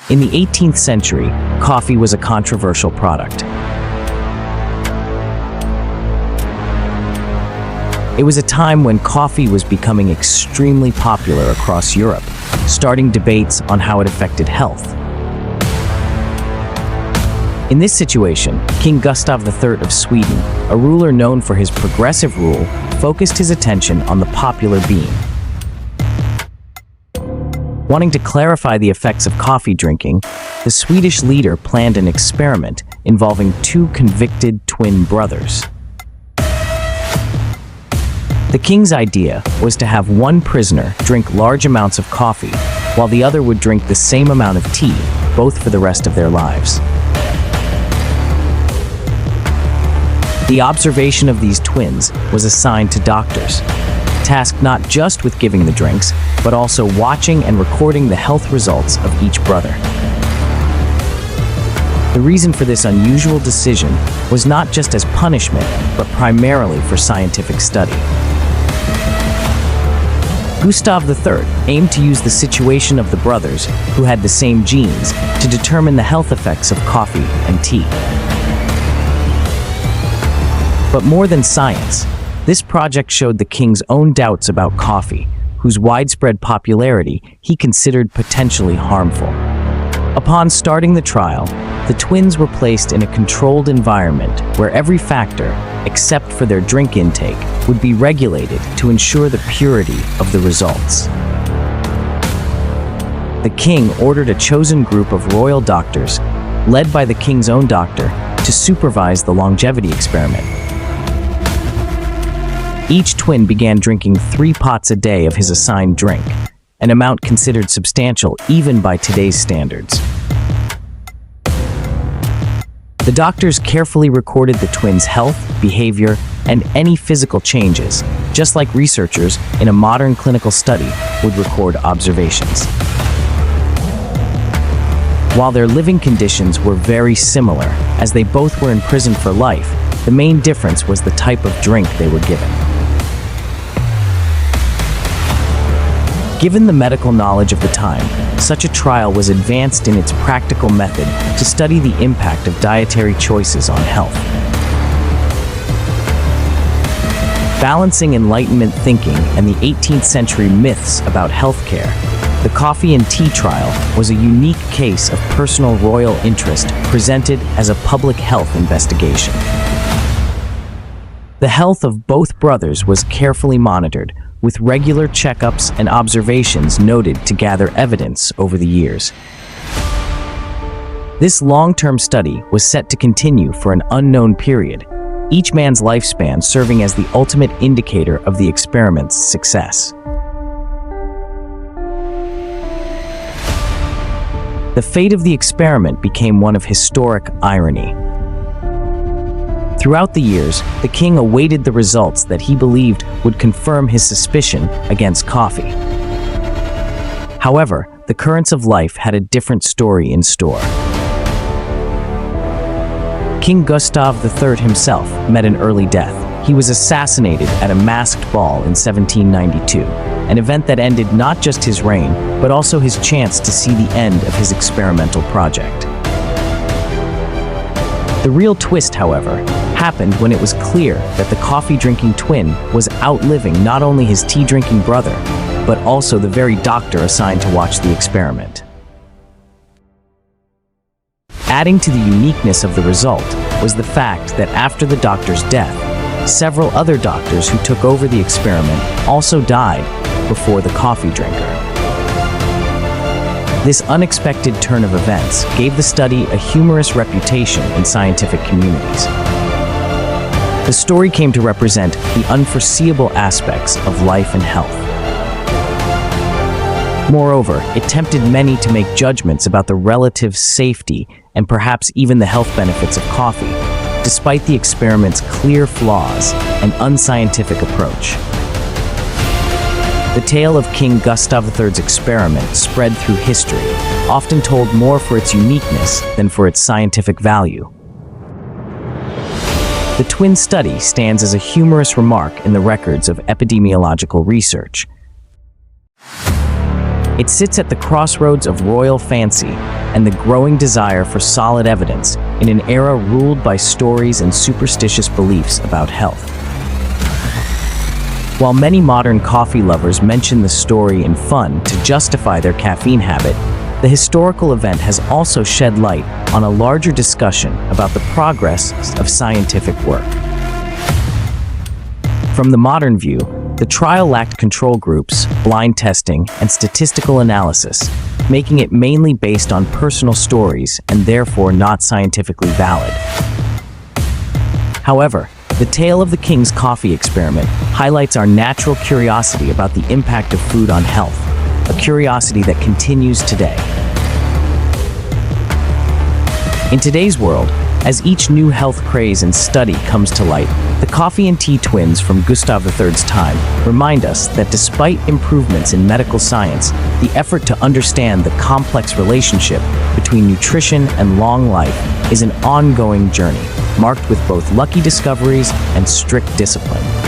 In the 18th century, coffee was a controversial product. It was a time when coffee was becoming extremely popular across Europe, starting debates on how it affected health. In this situation, King Gustav III of Sweden, a ruler known for his progressive rule, focused his attention on the popular bean. Wanting to clarify the effects of coffee drinking, the Swedish leader planned an experiment involving two convicted twin brothers. The king's idea was to have one prisoner drink large amounts of coffee, while the other would drink the same amount of tea, both for the rest of their lives. The observation of these twins was assigned to doctors, tasked not just with giving the drinks, but also watching and recording the health results of each brother. The reason for this unusual decision was not just as punishment, but primarily for scientific study. Gustav III aimed to use the situation of the brothers, who had the same genes, to determine the health effects of coffee and tea. But more than science, this project showed the king's own doubts about coffee, whose widespread popularity he considered potentially harmful. Upon starting the trial, the twins were placed in a controlled environment where every factor, except for their drink intake, would be regulated to ensure the purity of the results. The king ordered a chosen group of royal doctors, led by the king's own doctor, to supervise the longevity experiment. Each twin began drinking 3 pots a day of his assigned drink, an amount considered substantial even by today's standards. The doctors carefully recorded the twins' health, behavior, and any physical changes, just like researchers in a modern clinical study would record observations. While their living conditions were very similar, as they both were imprisoned for life, the main difference was the type of drink they were given. Given the medical knowledge of the time, such a trial was advanced in its practical method to study the impact of dietary choices on health. Balancing Enlightenment thinking and the 18th century myths about healthcare, the coffee and tea trial was a unique case of personal royal interest presented as a public health investigation. The health of both brothers was carefully monitored, with regular checkups and observations noted to gather evidence over the years. This long-term study was set to continue for an unknown period, each man's lifespan serving as the ultimate indicator of the experiment's success. The fate of the experiment became one of historic irony. Throughout the years, the king awaited the results that he believed would confirm his suspicion against coffee. However, the currents of life had a different story in store. King Gustav III himself met an early death. He was assassinated at a masked ball in 1792, an event that ended not just his reign, but also his chance to see the end of his experimental project. The real twist, however, happened when it was clear that the coffee-drinking twin was outliving not only his tea-drinking brother, but also the very doctor assigned to watch the experiment. Adding to the uniqueness of the result was the fact that after the doctor's death, several other doctors who took over the experiment also died before the coffee drinker. This unexpected turn of events gave the study a humorous reputation in scientific communities. The story came to represent the unforeseeable aspects of life and health. Moreover, it tempted many to make judgments about the relative safety and perhaps even the health benefits of coffee, despite the experiment's clear flaws and unscientific approach. The tale of King Gustav III's experiment spread through history, often told more for its uniqueness than for its scientific value. The twin study stands as a humorous remark in the records of epidemiological research. It sits at the crossroads of royal fancy and the growing desire for solid evidence in an era ruled by stories and superstitious beliefs about health. While many modern coffee lovers mention the story in fun to justify their caffeine habit, the historical event has also shed light on a larger discussion about the progress of scientific work. From the modern view, the trial lacked control groups, blind testing, and statistical analysis, making it mainly based on personal stories and therefore not scientifically valid. However, the tale of the King's Coffee experiment highlights our natural curiosity about the impact of food on health, a curiosity that continues today. In today's world, as each new health craze and study comes to light, the coffee and tea twins from Gustav III's time remind us that despite improvements in medical science, the effort to understand the complex relationship between nutrition and long life is an ongoing journey, marked with both lucky discoveries and strict discipline.